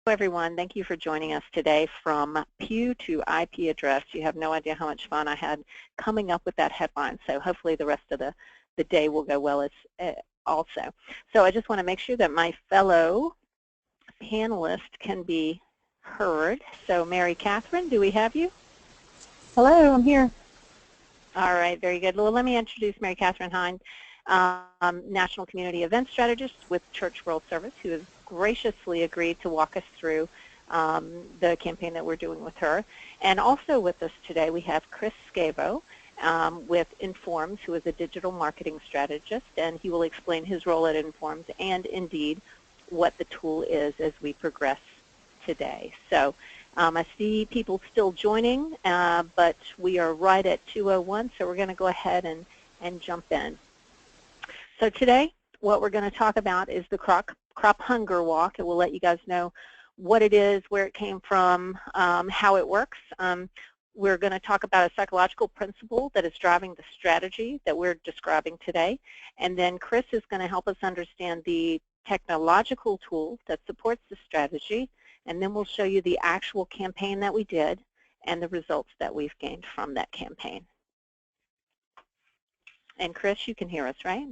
Everyone, thank you for joining us today. From pew to IP address. You have no idea how much fun I had coming up with that headline, so hopefully the rest of the day will go well as also. So I just want to make sure that my fellow panelists can be heard. So Mary Catherine, do we have you? Hello, I'm here. All right, very good. Well, let me introduce Mary Catherine Hinds, National Community Event Strategist with Church World Service, who has graciously agreed to walk us through the campaign that we're doing with her. And also with us today we have Chris Scavo with Informz, who is a digital marketing strategist, and he will explain his role at Informz and indeed what the tool is as we progress today. So I see people still joining, but we are right at 2:01, so we're going to go ahead and jump in. So today what we're going to talk about is the crop hunger walk, and we'll let you guys know what it is, where it came from, how it works. We're going to talk about a psychological principle that is driving the strategy that we're describing today, and then Chris is going to help us understand the technological tool that supports the strategy, and then we'll show you the actual campaign that we did and the results that we've gained from that campaign. And Chris, you can hear us, right?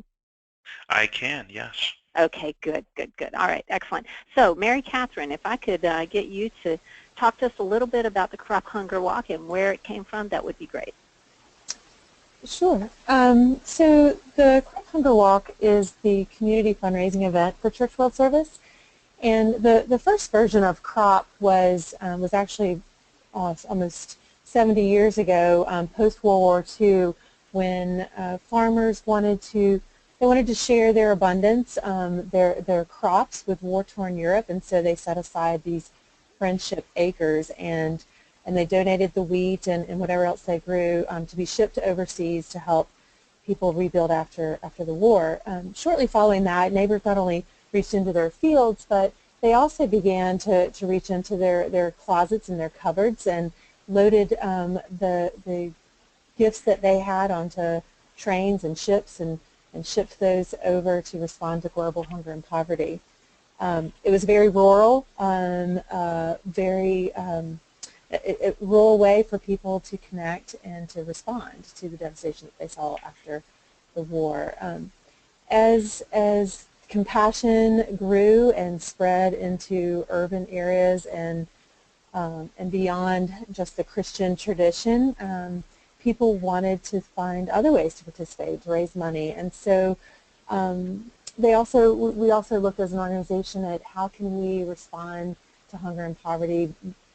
I can, yes. Okay, good, good, good. All right, excellent. So, Mary Catherine, if I could get you to talk to us a little bit about the Crop Hunger Walk and where it came from, that would be great. Sure. So the Crop Hunger Walk is the community fundraising event for Church World Service, and the first version of Crop was actually almost 70 years ago, post-World War II, when farmers wanted to share their abundance, their crops with war-torn Europe, and so they set aside these friendship acres, and they donated the wheat and whatever else they grew to be shipped overseas to help people rebuild after the war. Shortly following that, neighbors not only reached into their fields, but they also began to reach into their closets and their cupboards and loaded the gifts that they had onto trains and ships and shipped those over to respond to global hunger and poverty. It was very rural, very a rural way for people to connect and to respond to the devastation that they saw after the war. As compassion grew and spread into urban areas and beyond just the Christian tradition, people wanted to find other ways to participate, to raise money, and so we also looked as an organization at how can we respond to hunger and poverty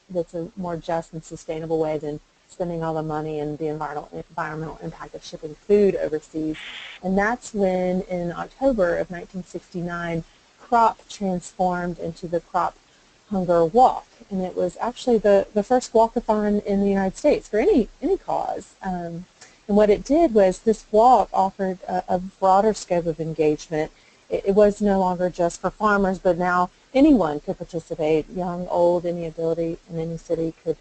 that's a more just and sustainable way than spending all the money and the environmental impact of shipping food overseas. And that's when, in October of 1969, Crop transformed into the Crop Hunger Walk, and it was actually the first walkathon in the United States for any cause. And what it did was this walk offered a broader scope of engagement. It was no longer just for farmers, but now anyone could participate, young, old, any ability in any city could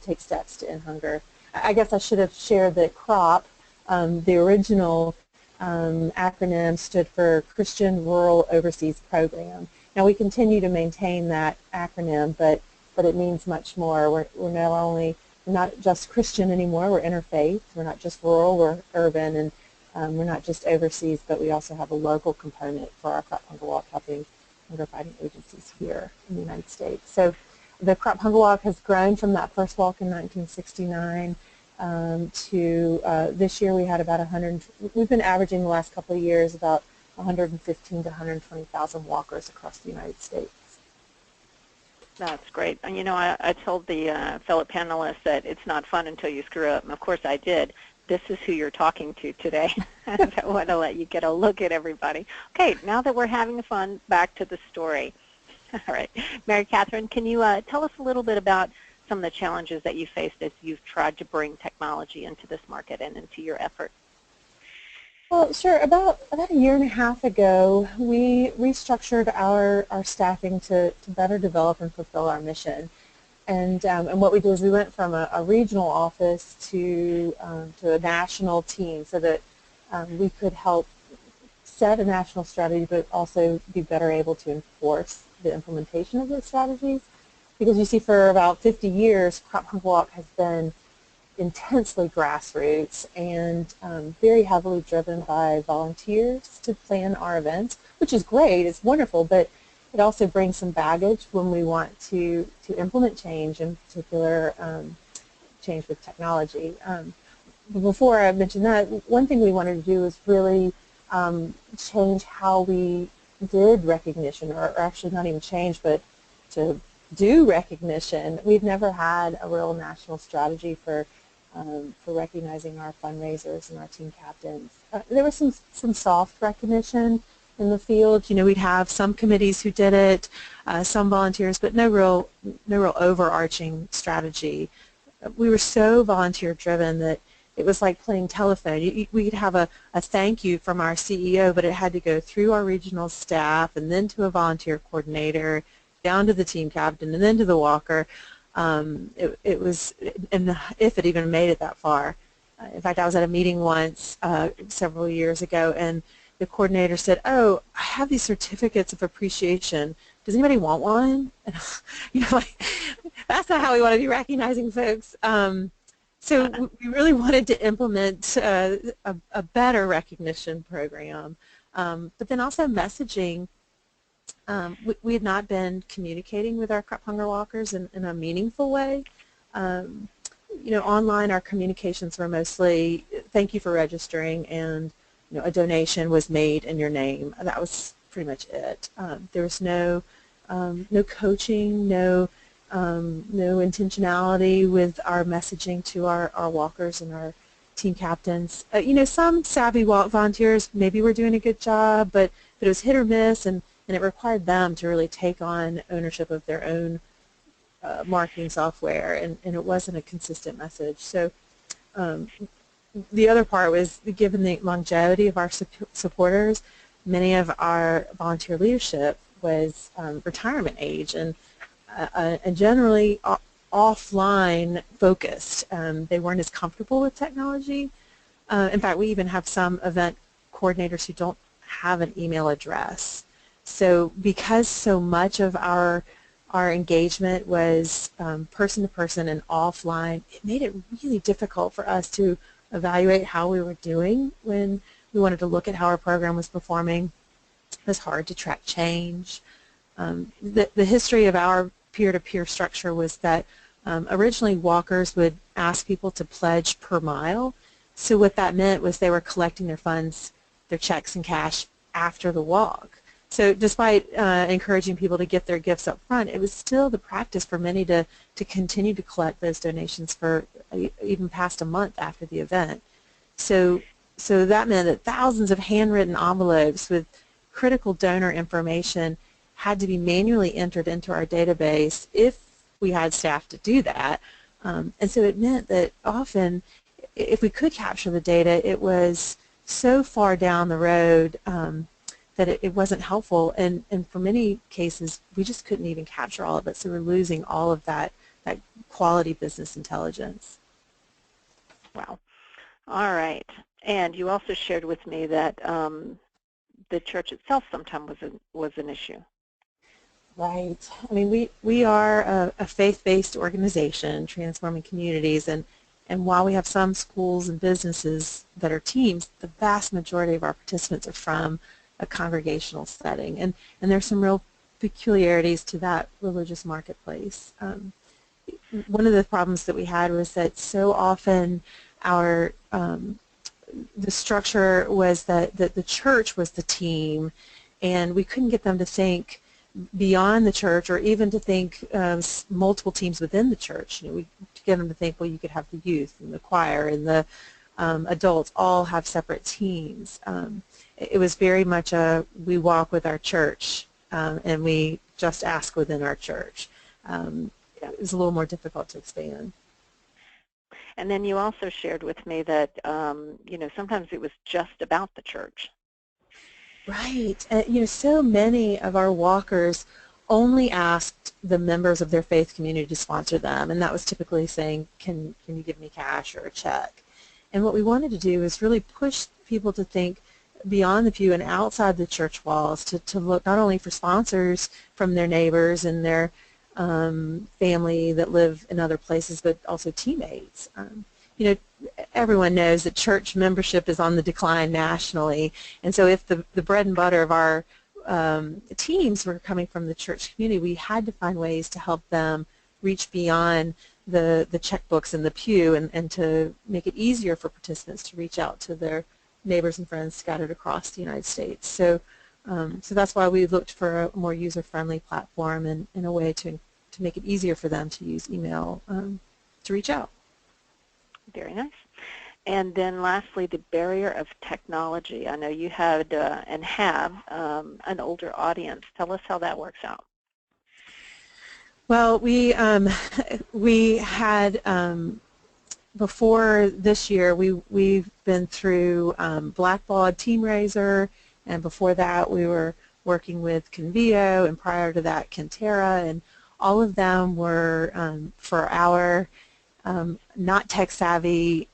take steps to end hunger. I guess I should have shared that CROP, the original acronym, stood for Christian Rural Overseas Program. Now we continue to maintain that acronym, but it means much more. We're not just Christian anymore, we're interfaith. We're not just rural, we're urban, and we're not just overseas, but we also have a local component for our Crop Hunger Walk, helping hunger fighting agencies here in the United States. So the Crop Hunger Walk has grown from that first walk in 1969 to this year we had about we've been averaging the last couple of years about 115 to 120,000 walkers across the United States. That's great. And you know, I told the fellow panelists that it's not fun until you screw up, and of course I did. This is who you're talking to today. I want to let you get a look at everybody. Okay, now that we're having fun, back to the story. All right, Mary Catherine, can you tell us a little bit about some of the challenges that you faced as you've tried to bring technology into this market and into your effort? Well, sure. About a year and a half ago, we restructured our staffing to better develop and fulfill our mission. And what we did is we went from a regional office to a national team so that we could help set a national strategy, but also be better able to enforce the implementation of those strategies. Because you see, for about 50 years, Crop Hunger Walk has been intensely grassroots and very heavily driven by volunteers to plan our events, which is great, it's wonderful, but it also brings some baggage when we want to implement change, in particular change with technology. But before I mention that, one thing we wanted to do was really change how we did recognition, or actually not even change, but to do recognition. We've never had a real national strategy for recognizing our fundraisers and our team captains. There was some soft recognition in the field. You know, we'd have some committees who did it, some volunteers, but no real overarching strategy. We were so volunteer driven that it was like playing telephone. We'd have a thank you from our CEO, but it had to go through our regional staff and then to a volunteer coordinator, down to the team captain, and then to the walker. It was, and if it even made it that far. In fact, I was at a meeting once several years ago, and the coordinator said, "Oh, I have these certificates of appreciation. Does anybody want one?" And, you know, like, that's not how we want to be recognizing folks. So we really wanted to implement a better recognition program, but then also messaging. We had not been communicating with our crop hunger walkers in a meaningful way. You know, online our communications were mostly thank you for registering, and you know, a donation was made in your name. That was pretty much it. There was no coaching, no intentionality with our messaging to our walkers and our team captains. You know, some savvy volunteers maybe were doing a good job, but it was hit or miss, and it required them to really take on ownership of their own marketing software, and it wasn't a consistent message. So the other part was, given the longevity of our supporters, many of our volunteer leadership was retirement age and generally offline focused. They weren't as comfortable with technology. In fact, we even have some event coordinators who don't have an email address. So because so much of our engagement was person to person and offline, it made it really difficult for us to evaluate how we were doing when we wanted to look at how our program was performing. It was hard to track change. The history of our peer-to-peer structure was that originally walkers would ask people to pledge per mile. So what that meant was they were collecting their funds, their checks and cash after the walk. So despite encouraging people to get their gifts up front, it was still the practice for many to continue to collect those donations for even past a month after the event. So that meant that thousands of handwritten envelopes with critical donor information had to be manually entered into our database if we had staff to do that. And so it meant that often, if we could capture the data, it was so far down the road that it wasn't helpful, and for many cases we just couldn't even capture all of it, so we're losing all of that quality business intelligence. Wow. All right. And you also shared with me that the church itself sometimes was an issue. Right. I mean, we are a faith-based organization transforming communities, and while we have some schools and businesses that are teams, the vast majority of our participants are from a congregational setting, and there's some real peculiarities to that religious marketplace. One of the problems that we had was that so often the structure was that the church was the team, and we couldn't get them to think beyond the church, or even to think multiple teams within the church. You know, we get them to think, well, you could have the youth and the choir and the adults all have separate teams. It was very much we walk with our church, and we just ask within our church. It was a little more difficult to expand. And then you also shared with me that you know, sometimes it was just about the church. Right. You know, so many of our walkers only asked the members of their faith community to sponsor them, and that was typically saying, can you give me cash or a check? And what we wanted to do is really push people to think, beyond the pew and outside the church walls to look not only for sponsors from their neighbors and their family that live in other places, but also teammates. You know, everyone knows that church membership is on the decline nationally, and so if the bread and butter of our teams were coming from the church community, we had to find ways to help them reach beyond the checkbooks in the pew and to make it easier for participants to reach out to their neighbors and friends scattered across the United States. So that's why we looked for a more user-friendly platform and a way to make it easier for them to use email to reach out. Very nice. And then lastly, the barrier of technology. I know you had and have an older audience. Tell us how that works out. Well, we had before this year we've been through Blackbaud TeamRaiser, and before that we were working with Convio, and prior to that Kentera, and all of them were for our not tech savvy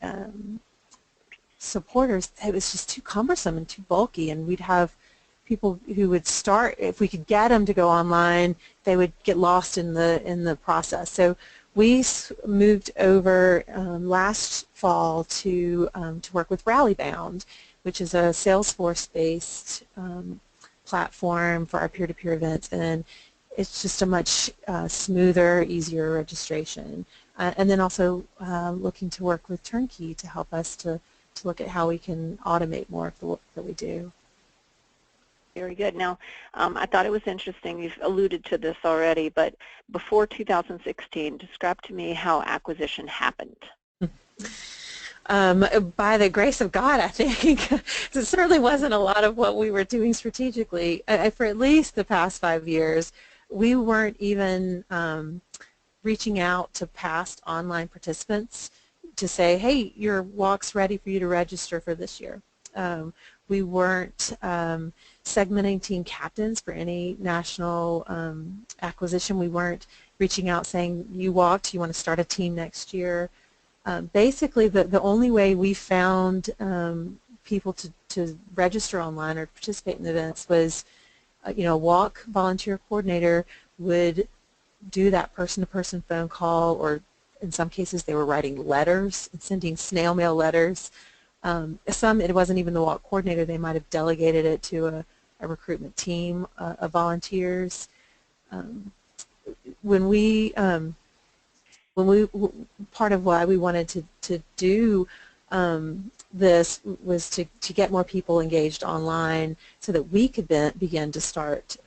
supporters. It was just too cumbersome and too bulky, and we'd have people who would start, if we could get them to go online, they would get lost in the process. So we moved over last fall to work with Rallybound, which is a Salesforce-based platform for our peer-to-peer events, and it's just a much smoother, easier registration. And then also looking to work with Turnkey to help us to look at how we can automate more of the work that we do. Very good. Now, I thought it was interesting, you've alluded to this already, but before 2016, describe to me how acquisition happened. By the grace of God, I think. It certainly wasn't a lot of what we were doing strategically. For at least the past 5 years, we weren't even reaching out to past online participants to say, hey, your walk's ready for you to register for this year. We weren't segmenting team captains for any national acquisition. We weren't reaching out saying, you walked, you want to start a team next year. Basically, the only way we found people to register online or participate in the events was, a walk volunteer coordinator would do that person-to-person phone call, or in some cases they were writing letters and sending snail mail letters. Some, it wasn't even the walk coordinator. They might have delegated it to a recruitment team of volunteers. Part of why we wanted to do this was to get more people engaged online so that we could begin to start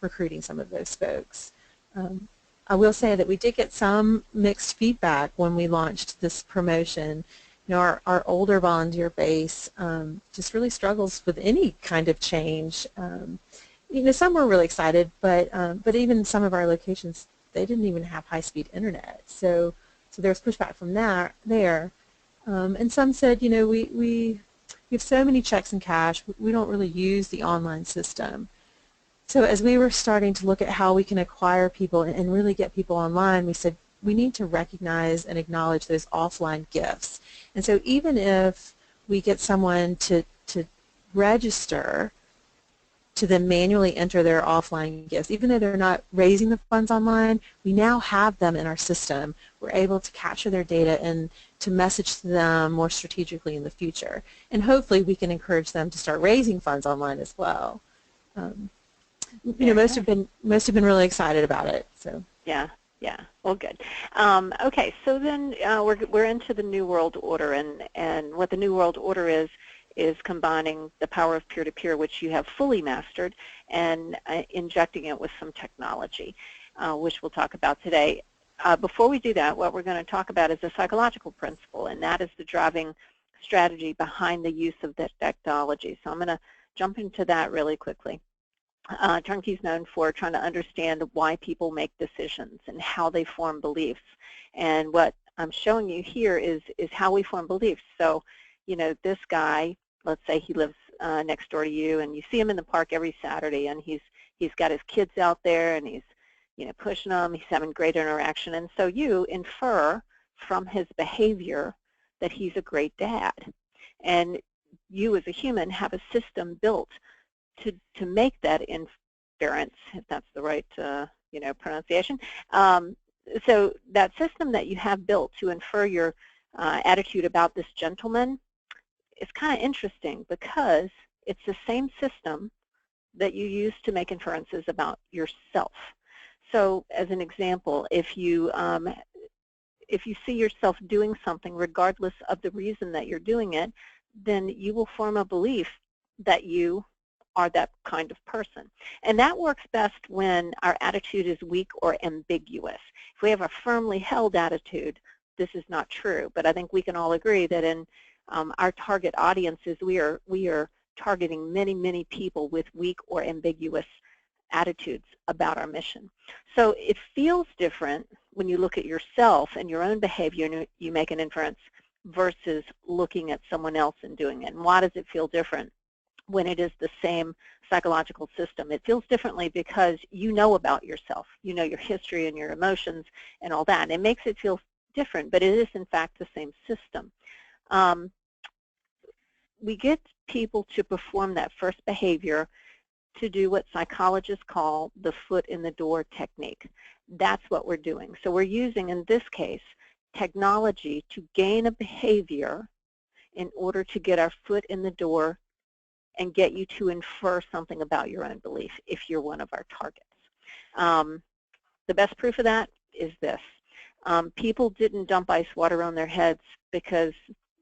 recruiting some of those folks. I will say that we did get some mixed feedback when we launched this promotion. Our older volunteer base just really struggles with any kind of change. Some were really excited, but even some of our locations, they didn't even have high-speed internet. So there was pushback from there. And some said, we have so many checks and cash, we don't really use the online system. So as we were starting to look at how we can acquire people and really get people online, we said we need to recognize and acknowledge those offline gifts. And so even if we get someone to register, to then manually enter their offline gifts, even though they're not raising the funds online, we now have them in our system. We're able to capture their data and to message to them more strategically in the future. And hopefully we can encourage them to start raising funds online as well. Most have been really excited about it. So yeah. Well, good. Okay, so then we're into the New World Order, and what the New World Order is combining the power of peer-to-peer, which you have fully mastered, and injecting it with some technology, which we'll talk about today. Before we do that, what we're going to talk about is a psychological principle, and that is the driving strategy behind the use of the technology. So I'm going to jump into that really quickly. Turnkey is known for trying to understand why people make decisions and how they form beliefs. And what I'm showing you here is how we form beliefs. So, this guy, let's say he lives next door to you, and you see him in the park every Saturday, and he's got his kids out there, and he's pushing them, he's having great interaction, and so you infer from his behavior that he's a great dad. And you as a human have a system built to make that inference, if that's the right pronunciation. So that system that you have built to infer your attitude about this gentleman is kind of interesting, because it's the same system that you use to make inferences about yourself. So as an example, if you see yourself doing something regardless of the reason that you're doing it, then you will form a belief that you are that kind of person. And that works best when our attitude is weak or ambiguous. If we have a firmly held attitude, this is not true. But I think we can all agree that in our target audiences, we are targeting many, many people with weak or ambiguous attitudes about our mission. So it feels different when you look at yourself and your own behavior and you make an inference versus looking at someone else and doing it. And why does it feel different when it is the same psychological system? It feels differently because you know about yourself. You know your history and your emotions and all that. It makes it feel different, but it is in fact the same system. We get people to perform that first behavior to do what psychologists call the foot in the door technique. That's what we're doing. So we're using, in this case, technology to gain a behavior in order to get our foot in the door and get you to infer something about your own belief if you're one of our targets. The best proof of that is this. People didn't dump ice water on their heads because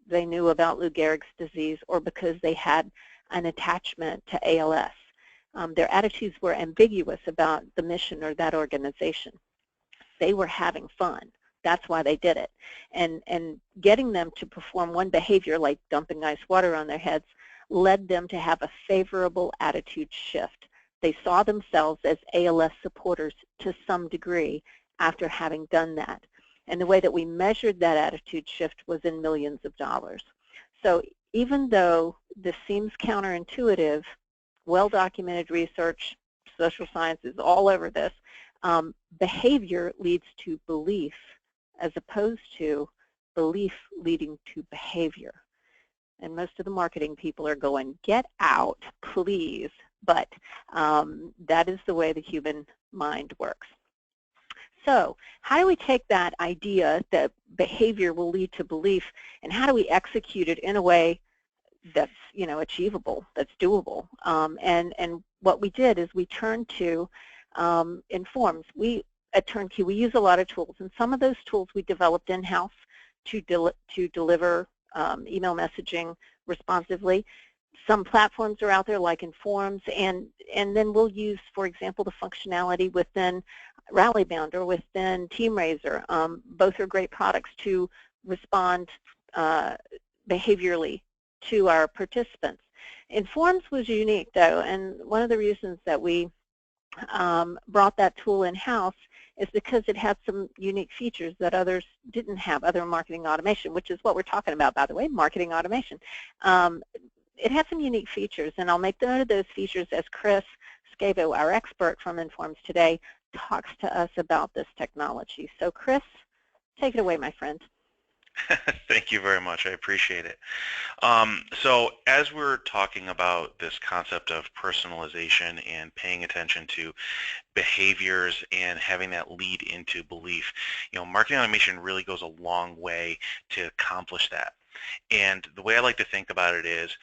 they knew about Lou Gehrig's disease or because they had an attachment to ALS. Their attitudes were ambiguous about the mission or that organization. They were having fun. That's why they did it. And getting them to perform one behavior like dumping ice water on their heads led them to have a favorable attitude shift. They saw themselves as ALS supporters to some degree after having done that. And the way that we measured that attitude shift was in millions of dollars. So even though this seems counterintuitive, well-documented research, social science is all over this, behavior leads to belief as opposed to belief leading to behavior. And most of the marketing people are going, get out, please. But that is the way the human mind works. So how do we take that idea that behavior will lead to belief, and how do we execute it in a way that's achievable, that's doable? And what we did is we turned to Informz. At Turnkey, we use a lot of tools, and some of those tools we developed in-house to deliver email messaging responsively. Some platforms are out there like Informz, and then we'll use, for example, the functionality within Rallybound or within TeamRaiser. Both are great products to respond behaviorally to our participants. Informz was unique, though, and one of the reasons that we brought that tool in-house is because it had some unique features that others didn't have, other marketing automation, which is what we're talking about, by the way, marketing automation. It had some unique features, and I'll make note of those features as Chris Scavo, our expert from Informz today, talks to us about this technology. So Chris, take it away, my friend. Thank you very much. I appreciate it. So as we're talking about this concept of personalization and paying attention to behaviors and having that lead into belief, marketing automation really goes a long way to accomplish that. And the way I like to think about it is,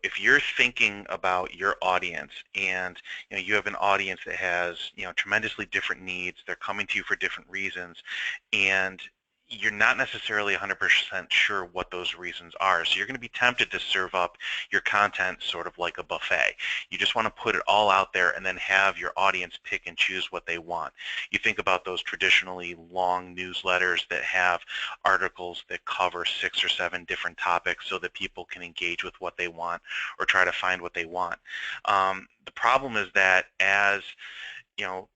if you're thinking about your audience and you have an audience that has tremendously different needs, they're coming to you for different reasons, and you're not necessarily 100% sure what those reasons are. So you're going to be tempted to serve up your content sort of like a buffet. You just want to put it all out there and then have your audience pick and choose what they want. You think about those traditionally long newsletters that have articles that cover 6 or 7 different topics so that people can engage with what they want or try to find what they want. The problem is that as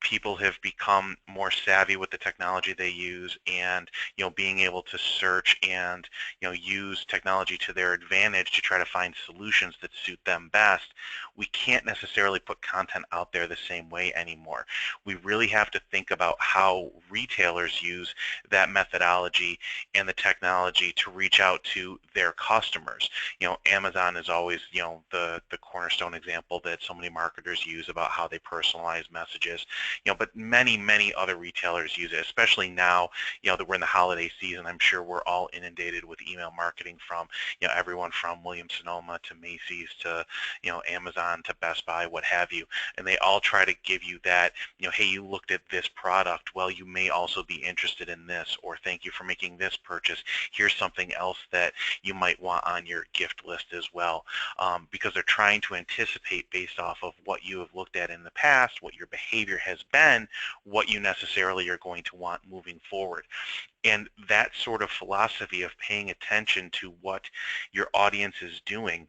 people have become more savvy with the technology they use, and being able to search and use technology to their advantage to try to find solutions that suit them best, we can't necessarily put content out there the same way anymore. We really have to think about how retailers use that methodology and the technology to reach out to their customers. Amazon is always the cornerstone example that so many marketers use about how they personalize messages. But many other retailers use it, especially now that we're in the holiday season. I'm sure we're all inundated with email marketing from everyone from Williams-Sonoma to Macy's to Amazon to Best Buy, what have you, and they all try to give you that, hey, you looked at this product, well, you may also be interested in this, or thank you for making this purchase, here's something else that you might want on your gift list as well, because they're trying to anticipate based off of what you have looked at in the past, what your behavior has been, what you necessarily are going to want moving forward. And that sort of philosophy of paying attention to what your audience is doing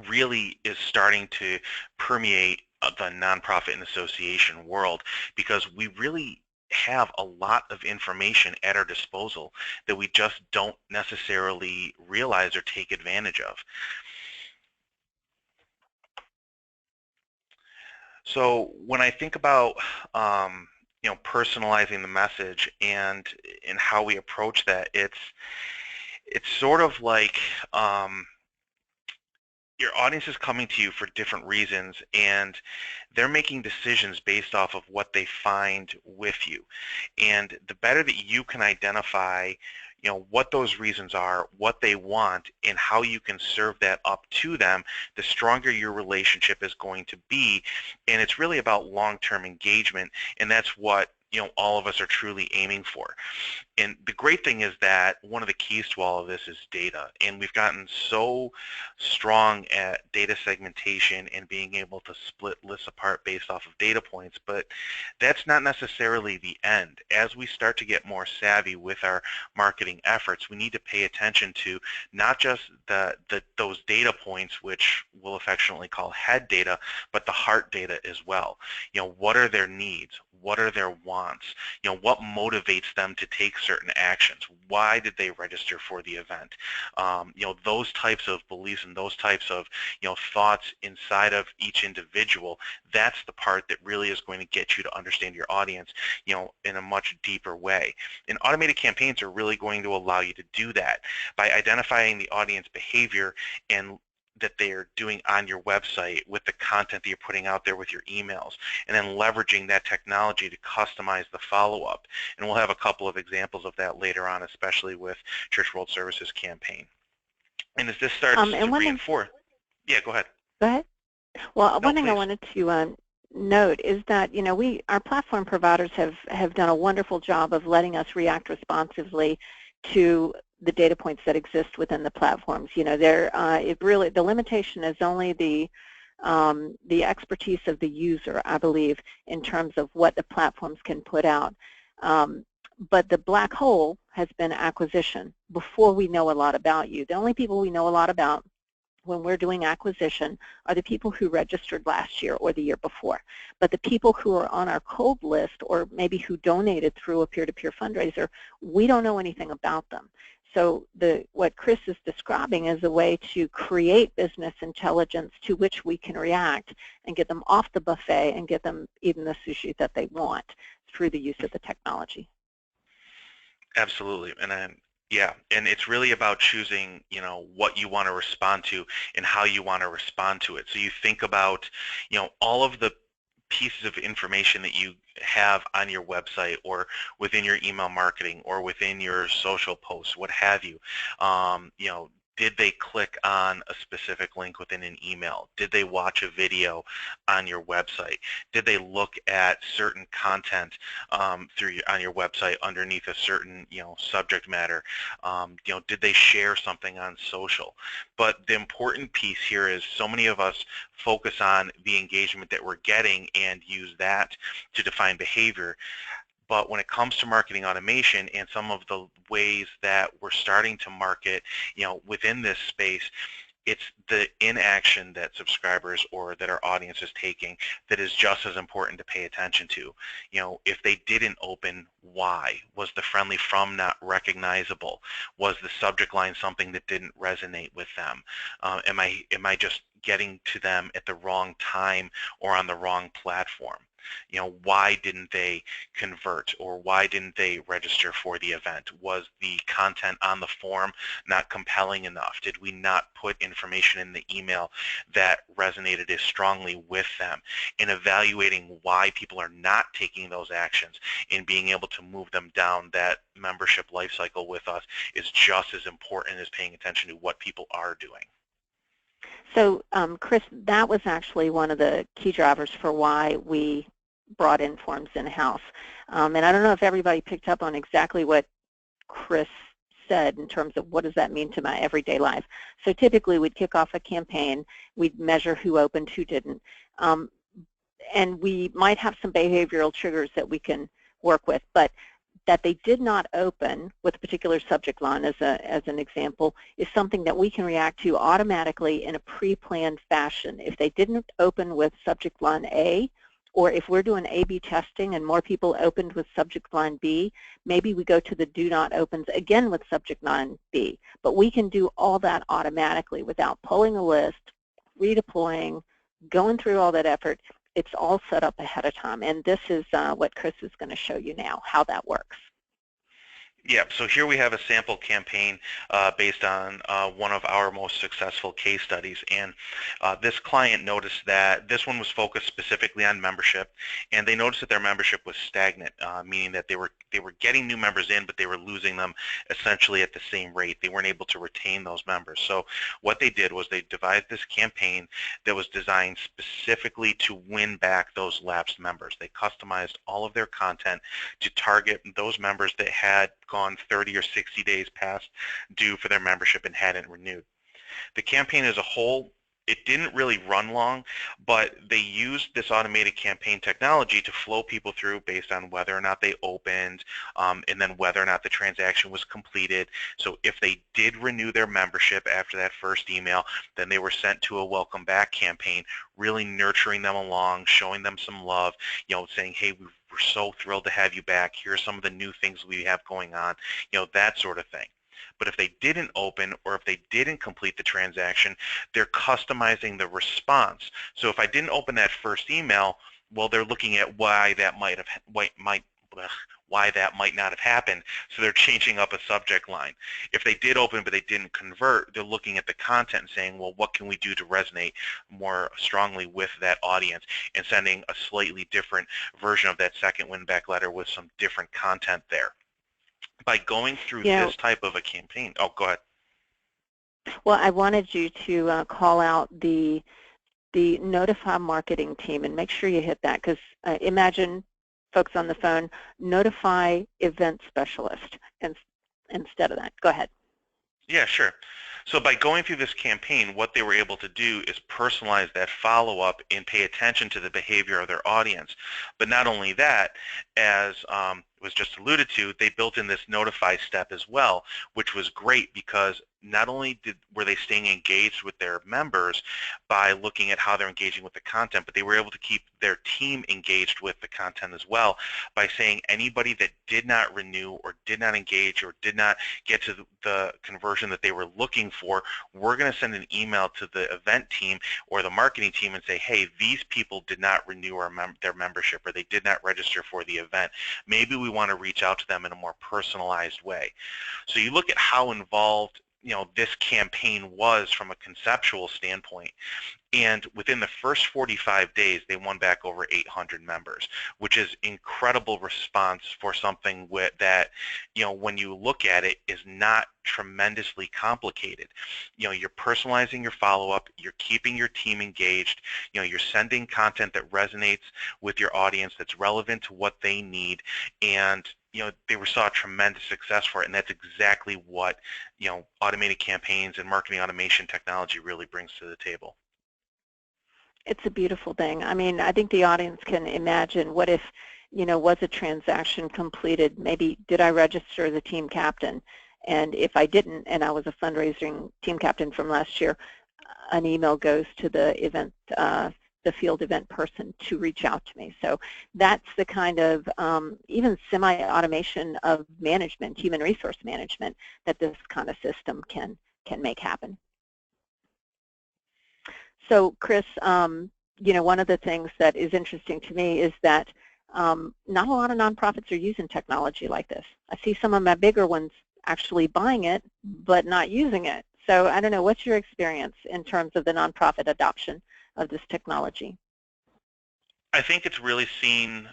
really is starting to permeate the nonprofit and association world, because we really have a lot of information at our disposal that we just don't necessarily realize or take advantage of. So when I think about personalizing the message and how we approach that, it's sort of like your audience is coming to you for different reasons, and they're making decisions based off of what they find with you. And the better that you can identify what those reasons are, what they want, and how you can serve that up to them, the stronger your relationship is going to be. And it's really about long-term engagement, and that's what all of us are truly aiming for. And the great thing is that one of the keys to all of this is data, and we've gotten so strong at data segmentation and being able to split lists apart based off of data points, but that's not necessarily the end. As we start to get more savvy with our marketing efforts, we need to pay attention to not just those data points, which we'll affectionately call head data, but the heart data as well. What are their needs? What are their wants? What motivates them to take certain actions? Why did they register for the event? Those types of beliefs and those types of thoughts inside of each individual, that's the part that really is going to get you to understand your audience in a much deeper way. And automated campaigns are really going to allow you to do that by identifying the audience behavior and that they are doing on your website with the content that you're putting out there with your emails, and then leveraging that technology to customize the follow-up. And we'll have a couple of examples of that later on, especially with Church World Services campaign. And as this starts to reinforce, yeah, go ahead. Go ahead. Well, one thing please. I wanted to note is that our platform providers have done a wonderful job of letting us react responsively to the data points that exist within the platforms. The limitation is only the expertise of the user, I believe, in terms of what the platforms can put out. But the black hole has been acquisition before we know a lot about you. The only people we know a lot about when we're doing acquisition are the people who registered last year or the year before. But the people who are on our cold list, or maybe who donated through a peer-to-peer fundraiser, we don't know anything about them. So what Chris is describing is a way to create business intelligence to which we can react and get them off the buffet and get them even the sushi that they want through the use of the technology. Absolutely. Yeah, and it's really about choosing, what you want to respond to and how you want to respond to it. So you think about, all of the pieces of information that you have on your website or within your email marketing or within your social posts, what have you. Did they click on a specific link within an email? Did they watch a video on your website? Did they look at certain content on your website underneath a certain subject matter? Did they share something on social? But the important piece here is so many of us focus on the engagement that we're getting and use that to define behavior. But when it comes to marketing automation and some of the ways that we're starting to market, within this space, it's the inaction that subscribers or that our audience is taking that is just as important to pay attention to. You know, if they didn't open, why? Was the friendly from not recognizable? Was the subject line something that didn't resonate with them? Am I just getting to them at the wrong time or on the wrong platform? You know, why didn't they convert, or why didn't they register for the event? Was the content on the form not compelling enough? Did we not put information in the email that resonated as strongly with them? And evaluating why people are not taking those actions and being able to move them down that membership life cycle with us is just as important as paying attention to what people are doing. So, Chris, that was actually one of the key drivers for why we brought Informz in-house. And I don't know if everybody picked up on exactly what Chris said in terms of what does that mean to my everyday life. So typically we'd kick off a campaign, we'd measure who opened, who didn't, and we might have some behavioral triggers that we can work with, but that they did not open with a particular subject line as an example is something that we can react to automatically in a pre-planned fashion. If they didn't open with subject line A, or if we're doing A/B testing and more people opened with subject line B, maybe we go to the do not opens again with subject line B. But we can do all that automatically without pulling a list, redeploying, going through all that effort. It's all set up ahead of time, and this is what Chris is going to show you now, how that works. Yeah, so here we have a sample campaign based on one of our most successful case studies, and this client noticed that this one was focused specifically on membership, and they noticed that their membership was stagnant, meaning that they were getting new members in, but they were losing them essentially at the same rate. They weren't able to retain those members. So what they did was they devised this campaign that was designed specifically to win back those lapsed members. They customized all of their content to target those members that had gone 30 or 60 days past due for their membership and hadn't renewed. The campaign as a whole, it didn't really run long, but they used this automated campaign technology to flow people through based on whether or not they opened, and then whether or not the transaction was completed. So if they did renew their membership after that first email, then they were sent to a welcome back campaign, really nurturing them along, showing them some love, you know, saying, hey, we're so thrilled to have you back. Here are some of the new things we have going on, you know, that sort of thing. But if they didn't open, or if they didn't complete the transaction, they're customizing the response. So if I didn't open that first email, well, they're looking at why that might not have happened. So they're changing up a subject line. If they did open but they didn't convert, they're looking at the content and saying, well, what can we do to resonate more strongly with that audience, and sending a slightly different version of that second win-back letter with some different content there. By going through this type of a campaign, oh, go ahead. Well, I wanted you to call out the notify marketing team, and make sure you hit that, because imagine folks on the phone, notify event specialist instead of that. Go ahead. Yeah, sure. So by going through this campaign, what they were able to do is personalize that follow-up and pay attention to the behavior of their audience. But not only that, as was just alluded to, they built in this notify step as well, which was great because not only were they staying engaged with their members by looking at how they're engaging with the content, but they were able to keep their team engaged with the content as well by saying anybody that did not renew or did not engage or did not get to the conversion that they were looking for, we're going to send an email to the event team or the marketing team and say, hey, these people did not renew their membership, or they did not register for the event. Maybe we want to reach out to them in a more personalized way. So you look at how involved, you know, this campaign was from a conceptual standpoint, and within the first 45 days they won back over 800 members, which is incredible response for something that, you know, when you look at it, is not tremendously complicated. You know, you're personalizing your follow-up, you're keeping your team engaged, you know, you're sending content that resonates with your audience, that's relevant to what they need, and you know, they saw tremendous success for it, and that's exactly what, you know, automated campaigns and marketing automation technology really brings to the table. It's a beautiful thing. I mean, I think the audience can imagine, what if, you know, was a transaction completed? Maybe did I register the team captain? And if I didn't, and I was a fundraising team captain from last year, an email goes to the field event person to reach out to me. So that's the kind of even semi-automation of management, human resource management, that this kind of system can make happen. So Chris, you know, one of the things that is interesting to me is that not a lot of nonprofits are using technology like this. I see some of my bigger ones actually buying it, but not using it. So I don't know, what's your experience in terms of the nonprofit adoption of this technology? I think it's really seen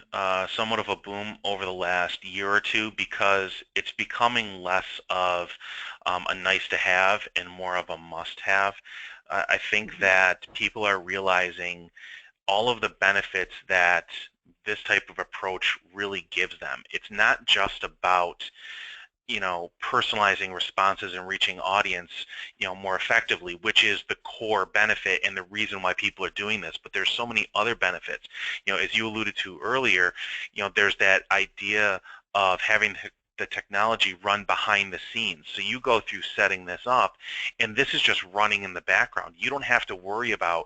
somewhat of a boom over the last year or two because it's becoming less of a nice to have and more of a must have. I think that people are realizing all of the benefits that this type of approach really gives them. It's not just about, you know, personalizing responses and reaching audience, you know, more effectively, which is the core benefit and the reason why people are doing this. But there's so many other benefits. You know, as you alluded to earlier, you know, there's that idea of having the technology run behind the scenes. So you go through setting this up, and this is just running in the background. You don't have to worry about,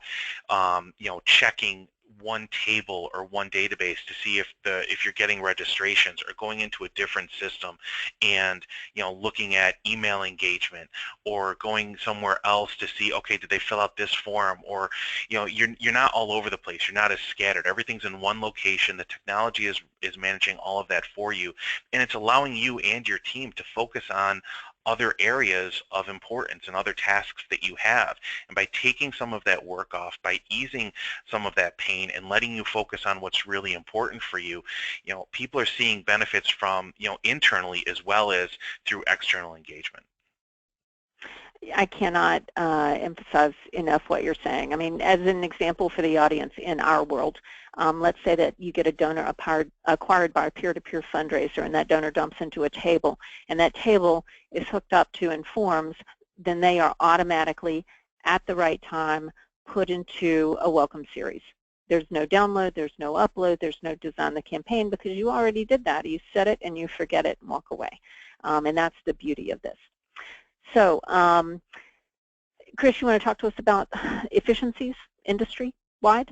you know, checking one table or one database to see if you're getting registrations, or going into a different system and, you know, looking at email engagement, or going somewhere else to see, okay, did they fill out this form, or, you know, you're not all over the place. You're not as scattered. Everything's in one location. The technology is managing all of that for you, and it's allowing you and your team to focus on other areas of importance and other tasks that you have. And by taking some of that work off, by easing some of that pain and letting you focus on what's really important for you, you know, people are seeing benefits from, you know, internally as well as through external engagement. I cannot emphasize enough what you're saying. I mean, as an example for the audience in our world, let's say that you get a donor acquired by a peer-to-peer fundraiser, and that donor dumps into a table, and that table is hooked up to Informz, then they are automatically, at the right time, put into a welcome series. There's no download, there's no upload, there's no design the campaign, because you already did that. You set it and you forget it and walk away. And that's the beauty of this. So, Chris, you want to talk to us about efficiencies industry-wide?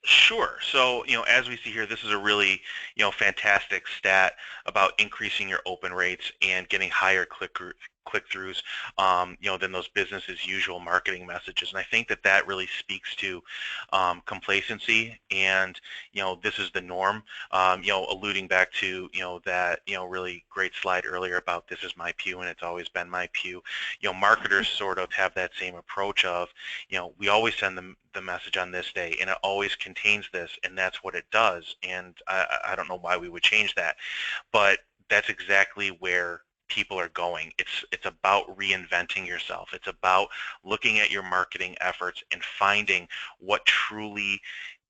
Sure. So, you know, as we see here, this is a really, you know, fantastic stat about increasing your open rates and getting higher click-throughs, you know, than those business as usual marketing messages. And I think that that really speaks to complacency, and, you know, this is the norm, you know, alluding back to, you know, that, you know, really great slide earlier about this is my pew and it's always been my pew. You know, marketers sort of have that same approach of, you know, we always send them the message on this day, and it always contains this, and that's what it does. And I don't know why we would change that, but that's exactly where people are going. It's about reinventing yourself. It's about looking at your marketing efforts and finding what truly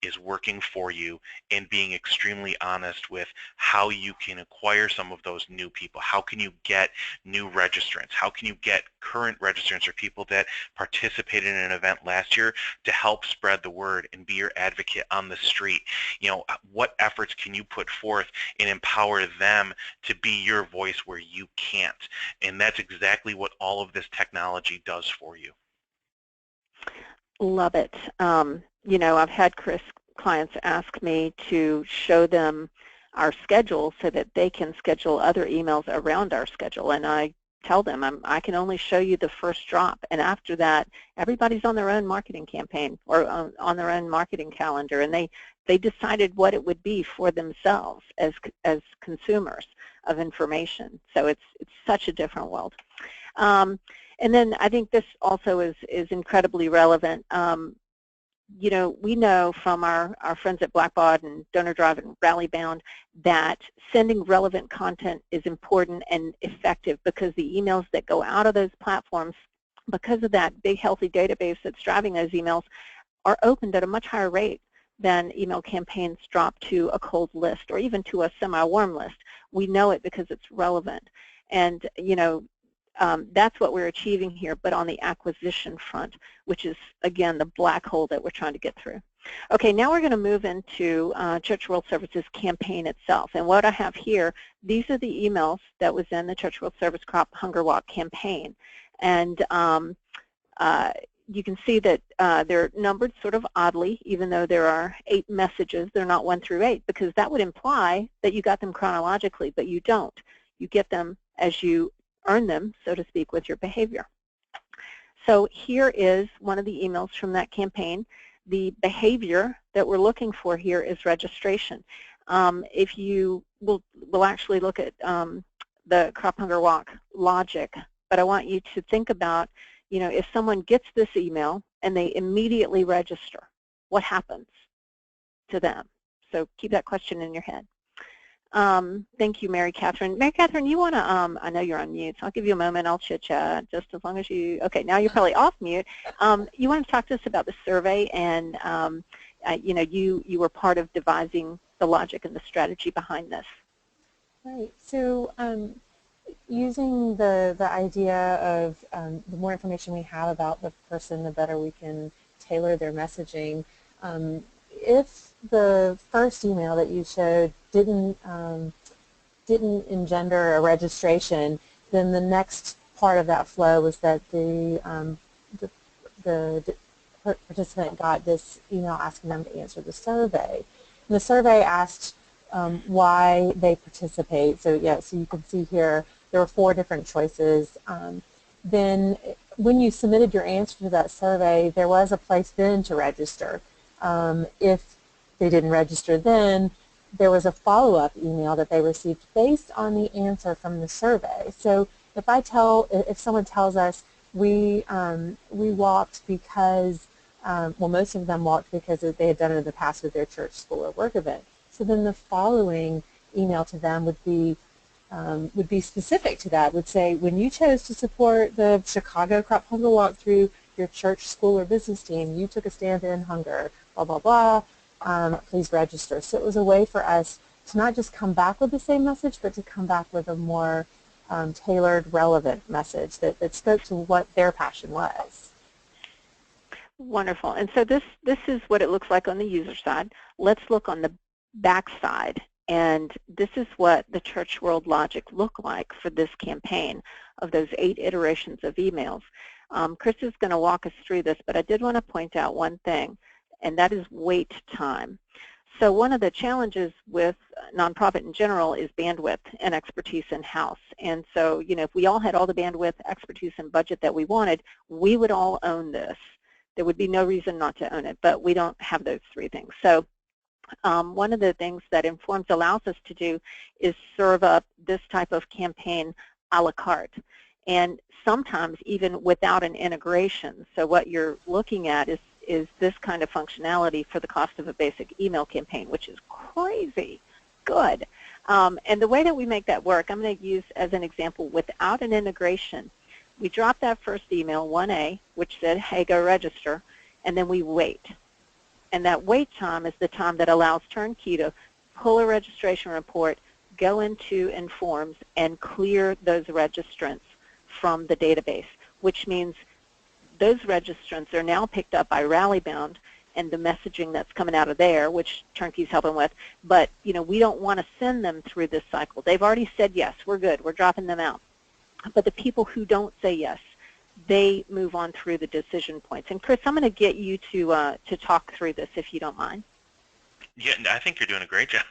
is working for you, and being extremely honest with how you can acquire some of those new people. How can you get new registrants? How can you get current registrants or people that participated in an event last year to help spread the word and be your advocate on the street? You know, what efforts can you put forth and empower them to be your voice where you can't? And that's exactly what all of this technology does for you. Love it. You know, I've had clients ask me to show them our schedule so that they can schedule other emails around our schedule, and I tell them I can only show you the first drop, and after that everybody's on their own marketing campaign or on their own marketing calendar, and they decided what it would be for themselves as consumers of information. So it's such a different world. And then I think this also is incredibly relevant. You know, we know from our friends at Blackbaud and Donor Drive and Rallybound that sending relevant content is important and effective, because the emails that go out of those platforms, because of that big healthy database that's driving those emails, are opened at a much higher rate than email campaigns drop to a cold list or even to a semi-warm list. We know it because it's relevant. And, you know, that's what we're achieving here, but on the acquisition front, which is, again, the black hole that we're trying to get through. Okay, now we're going to move into Church World Services campaign itself. And what I have here, these are the emails that was in the Church World Service Crop Hunger Walk campaign. And you can see that they're numbered sort of oddly, even though there are 8 messages. They're not 1 through 8, because that would imply that you got them chronologically, but you don't. You get them as you earn them, so to speak, with your behavior. So here is one of the emails from that campaign. The behavior that we're looking for here is registration. If you we'll actually look at the Crop Hunger Walk logic, but I want you to think about, you know, if someone gets this email and they immediately register, what happens to them? So keep that question in your head. Thank you, Mary Catherine. Mary Catherine, you want to, I know you're on mute, so I'll give you a moment. I'll chit-chat just as long as you, okay, now you're probably off mute. You want to talk to us about the survey, and you know, you were part of devising the logic and the strategy behind this. Right. So using the idea of the more information we have about the person, the better we can tailor their messaging. If the first email that you showed didn't engender a registration, then the next part of that flow was that the participant got this email asking them to answer the survey. And the survey asked why they participate. So yeah, so you can see here there were 4 different choices. Then when you submitted your answer to that survey, there was a place then to register. If they didn't register then, there was a follow-up email that they received based on the answer from the survey. So if someone tells us we walked because, well, most of them walked because they had done it in the past with their church, school, or work event. So then the following email to them would be specific to that, would say, when you chose to support the Chicago Crop Hunger Walk through your church, school, or business team, you took a stand to end hunger, blah, blah, blah, please register. So it was a way for us to not just come back with the same message, but to come back with a more tailored, relevant message that spoke to what their passion was. Wonderful. And so this is what it looks like on the user side. Let's look on the back side. And this is what the church world logic looked like for this campaign of those 8 iterations of emails. Chris is going to walk us through this, but I did want to point out one thing, and that is wait time. So one of the challenges with nonprofit in general is bandwidth and expertise in-house. And so, you know, if we all had all the bandwidth, expertise, and budget that we wanted, we would all own this. There would be no reason not to own it, but we don't have those 3 things. So one of the things that Informz allows us to do is serve up this type of campaign a la carte, and sometimes even without an integration. So what you're looking at is this kind of functionality for the cost of a basic email campaign, which is crazy good. And the way that we make that work, I'm going to use as an example, without an integration. We drop that first email, 1A, which said, hey, go register, and then we wait. And that wait time is the time that allows Turnkey to pull a registration report, go into Informz, and clear those registrants from the database, which means those registrants are now picked up by Rallybound and the messaging that's coming out of there, which Turnkey's helping with. But, you know, we don't want to send them through this cycle. They've already said yes, we're good, we're dropping them out. But the people who don't say yes, they move on through the decision points. And Chris, I'm going to get you to talk through this if you don't mind. Yeah, I think you're doing a great job.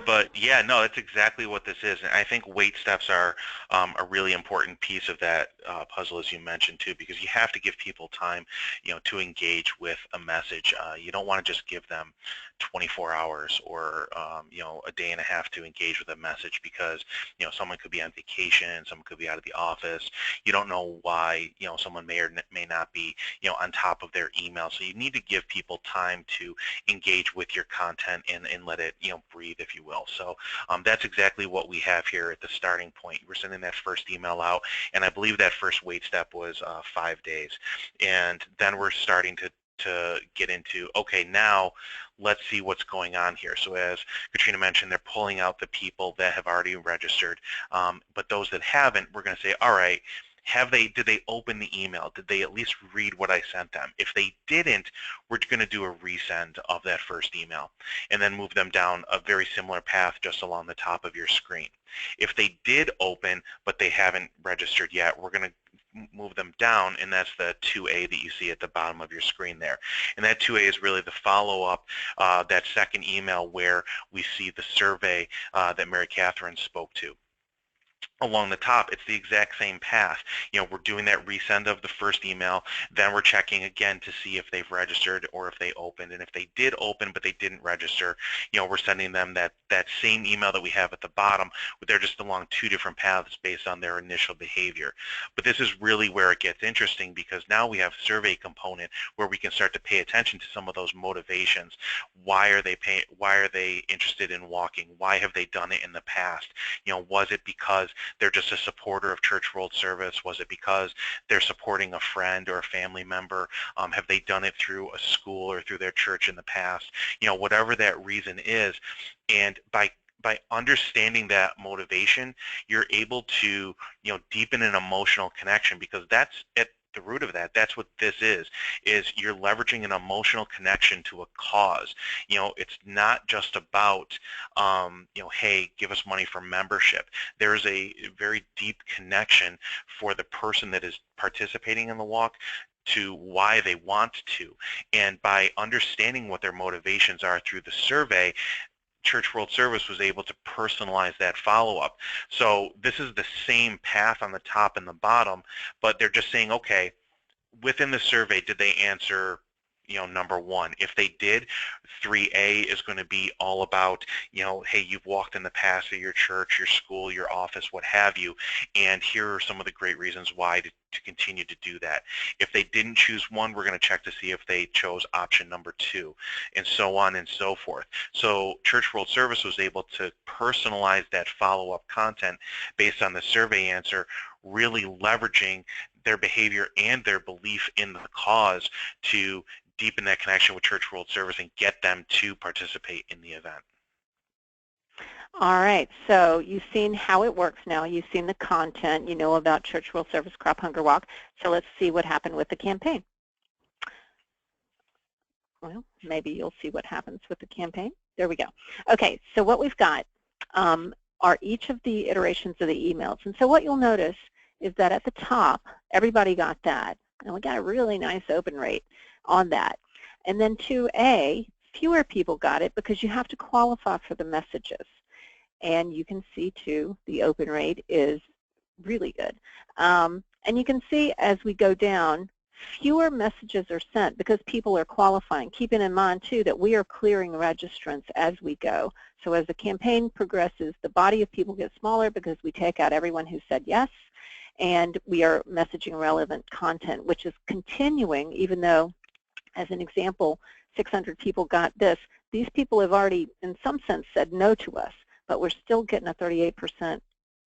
But yeah, no, that's exactly what this is. And I think wait steps are a really important piece of that puzzle, as you mentioned too, because you have to give people time, you know, to engage with a message. You don't want to just give them 24 hours or you know, a day and a half to engage with a message, because, you know, someone could be on vacation, someone could be out of the office. You don't know why, you know, someone may or may not be, you know, on top of their email. So you need to give people time to engage with your content and let it, you know, breathe, if you will. So that's exactly what we have here at the starting point. We're sending that first email out, and I believe that first wait step was 5 days. And then we're starting to get into, okay, now let's see what's going on here. So as Katrina mentioned, they're pulling out the people that have already registered, but those that haven't, we're going to say, all right, did they open the email? Did they at least read what I sent them? If they didn't, we're going to do a resend of that first email and then move them down a very similar path just along the top of your screen. If they did open but they haven't registered yet, we're going to move them down, and that's the 2A that you see at the bottom of your screen there. And that 2A is really the follow-up, that second email where we see the survey that Mary Catherine spoke to. Along the top, it's the exact same path. We're doing that resend of the first email, then we're checking again to see if they've registered or if they opened. And if they did open but they didn't register, we're sending them that same email that we have at the bottom, but they're just along two different paths based on their initial behavior. But this is really where it gets interesting, because now we have a survey component where we can start to pay attention to some of those motivations. Why are they interested in walking? Why have they done it in the past? Was it because they're just a supporter of Church World Service? Was it because they're supporting a friend or a family member? Have they done it through a school or through their church in the past? Whatever that reason is. And by understanding that motivation, you're able to deepen an emotional connection, because that's at the root of that. That's what this is you're leveraging an emotional connection to a cause. It's not just about hey, give us money for membership. There's a very deep connection for the person that is participating in the walk to why they want to. And by understanding what their motivations are through the survey, Church World Service was able to personalize that follow-up. So this is the same path on the top and the bottom, but they're just saying, okay, within the survey, did they answer number one? If they did, 3A is going to be all about, hey, you've walked in the past at your church, your school, your office, what have you, and here are some of the great reasons why to continue to do that. If they didn't choose one, we're going to check to see if they chose option number 2, and so on and so forth. So Church World Service was able to personalize that follow-up content based on the survey answer, really leveraging their behavior and their belief in the cause to deepen that connection with Church World Service and get them to participate in the event. All right, so you've seen how it works now. You've seen the content. You know about Church World Service Crop Hunger Walk. So let's see what happened with the campaign. Well, maybe you'll see what happens with the campaign. There we go. Okay, so what we've got are each of the iterations of the emails. And so what you'll notice is that at the top, everybody got that. And we got a really nice open rate on that. And then 2A, fewer people got it because you have to qualify for the messages. And you can see, too, the open rate is really good. And you can see as we go down, fewer messages are sent because people are qualifying, keeping in mind, too, that we are clearing registrants as we go. So as the campaign progresses, the body of people gets smaller because we take out everyone who said yes, and we are messaging relevant content, which is continuing, even though, as an example, 600 people got this. These people have already, in some sense, said no to us, but we're still getting a 38%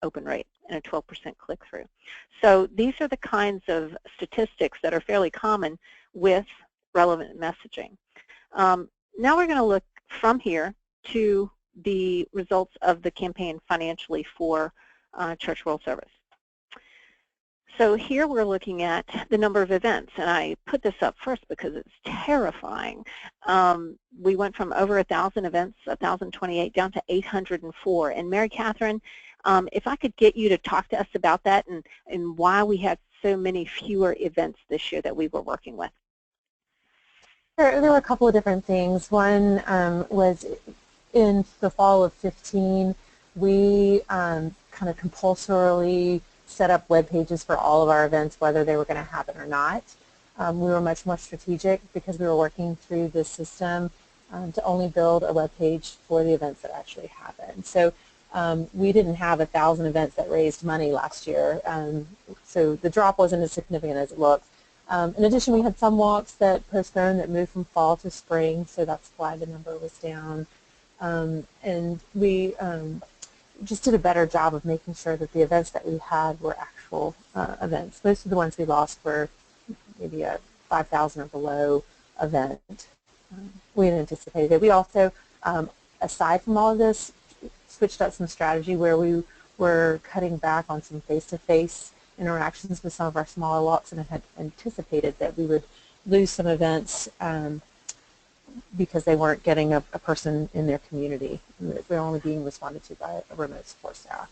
open rate and a 12% click-through. So these are the kinds of statistics that are fairly common with relevant messaging. Now we're going to look from here to the results of the campaign financially for Church World Service. So here we're looking at the number of events, and I put this up first because it's terrifying. We went from over 1,000 events, 1,028, down to 804. And Mary Catherine, if I could get you to talk to us about that and why we had so many fewer events this year that we were working with. There were a couple of different things. One was in the fall of 15, we kind of compulsorily set up web pages for all of our events, whether they were going to happen or not. We were much more strategic because we were working through the system to only build a web page for the events that actually happened. So we didn't have 1,000 events that raised money last year, so the drop wasn't as significant as it looked. In addition, we had some walks that postponed, that moved from fall to spring, so that's why the number was down. And we just did a better job of making sure that the events that we had were actual events. Most of the ones we lost were maybe a 5,000 or below event. We had anticipated it. We also, aside from all of this, switched up some strategy where we were cutting back on some face-to-face interactions with some of our smaller walks, and had anticipated that we would lose some events because they weren't getting a person in their community. They're only being responded to by a remote support staff.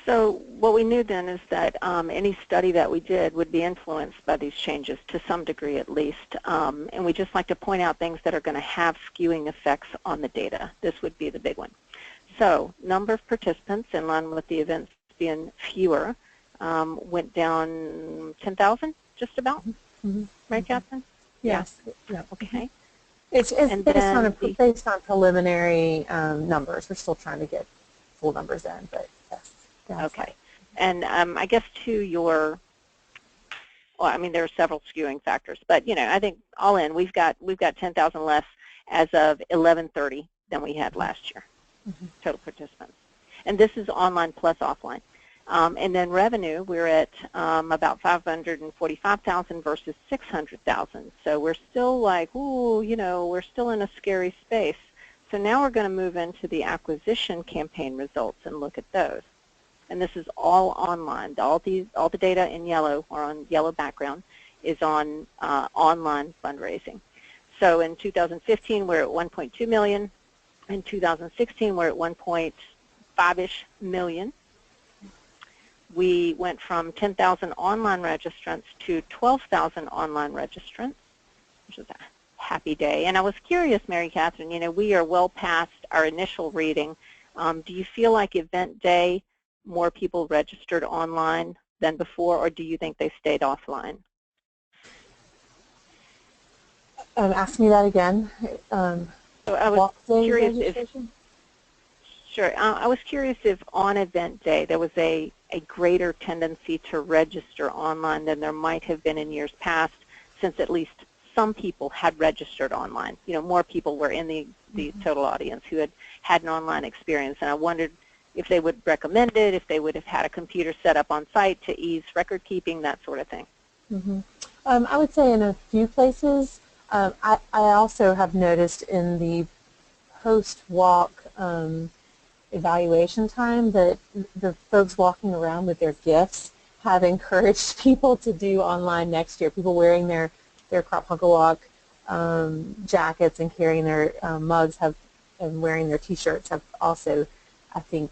So what we knew then is that any study that we did would be influenced by these changes to some degree at least. And we just like to point out things that are going to have skewing effects on the data. This would be the big one. So number of participants in line with the events being fewer went down 10,000 just about, right, Catherine? Yes. Yeah. Okay. It's based on preliminary numbers. We're still trying to get full numbers in, but yes. Okay. And I guess to your, well, I mean, there are several skewing factors, but you know, I think all in, we've got 10,000 less as of 11/30 than we had last year, total participants. And this is online plus offline. And then revenue, we're at about 545,000 versus 600,000. So we're still like, ooh, you know, we're still in a scary space. So now we're going to move into the acquisition campaign results and look at those. And this is all online. All the data in yellow or on yellow background is on online fundraising. So in 2015, we're at 1.2 million. In 2016, we're at 1.5-ish million. We went from 10,000 online registrants to 12,000 online registrants, which is a happy day. And I was curious, Mary Catherine, you know, we are well past our initial reading. Do you feel like event day, more people registered online than before, or do you think they stayed offline? Ask me that again. So I was curious if, sure, I was curious if on event day there was a greater tendency to register online than there might have been in years past, since at least some people had registered online. You know, more people were in the total audience who had an online experience, and I wondered if they would recommend it, if they would have had a computer set up on site to ease record keeping, that sort of thing. I would say in a few places. I also have noticed in the post-walk evaluation time that the folks walking around with their gifts have encouraged people to do online next year. People wearing their Crop Hunker Walk jackets and carrying their mugs and wearing their T-shirts have also, I think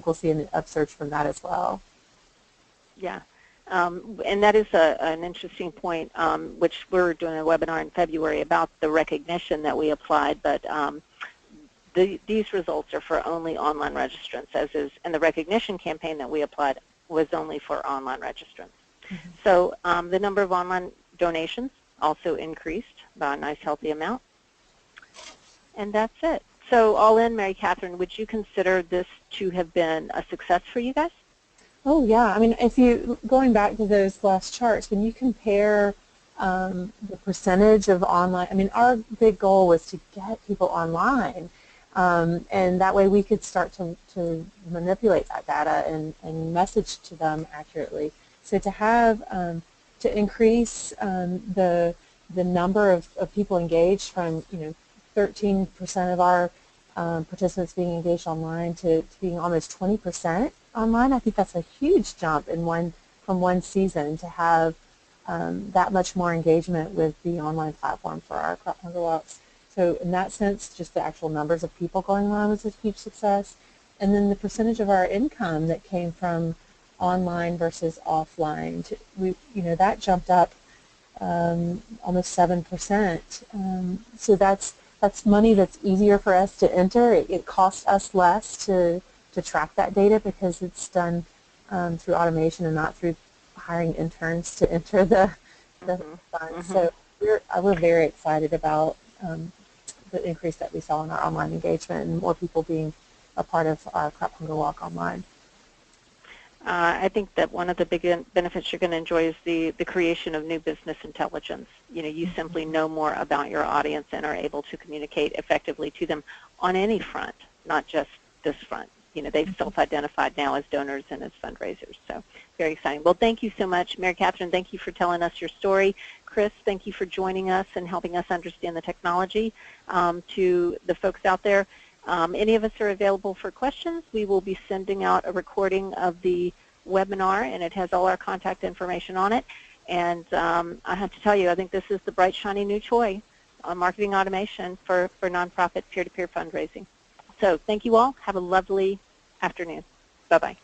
we'll see an upsurge from that as well. Yeah. And that is an interesting point, which we're doing a webinar in February about the recognition that we applied, but these results are for only online registrants, and the recognition campaign that we applied was only for online registrants. So the number of online donations also increased by a nice healthy amount. And that's it. So all in, Mary Catherine, would you consider this to have been a success for you guys? Oh yeah, I mean, going back to those last charts, when you compare the percentage of online, I mean, our big goal was to get people online, and that way we could start to manipulate that data and message to them accurately. So to have to increase the number of people engaged from 13% of our participants being engaged online to being almost 20% online, I think that's a huge jump from one season to have that much more engagement with the online platform for our Crop Hunker Walks. So in that sense, just the actual numbers of people going on was a huge success. And then the percentage of our income that came from online versus offline, that jumped up almost 7%. So that's money that's easier for us to enter. It costs us less to track that data because it's done through automation and not through hiring interns to enter the funds. So we're very excited about the increase that we saw in our online engagement and more people being a part of our Crop Hunker Walk online. I think that one of the big benefits you're going to enjoy is the creation of new business intelligence. You simply know more about your audience and are able to communicate effectively to them on any front, not just this front. They've self-identified now as donors and as fundraisers. So very exciting. Well, thank you so much. Mary Catherine, thank you for telling us your story. Chris, thank you for joining us and helping us understand the technology. To the folks out there, any of us are available for questions. We will be sending out a recording of the webinar, and it has all our contact information on it. And I have to tell you, I think this is the bright, shiny new toy on marketing automation for nonprofit peer-to-peer fundraising. So thank you all. Have a lovely afternoon. Bye-bye.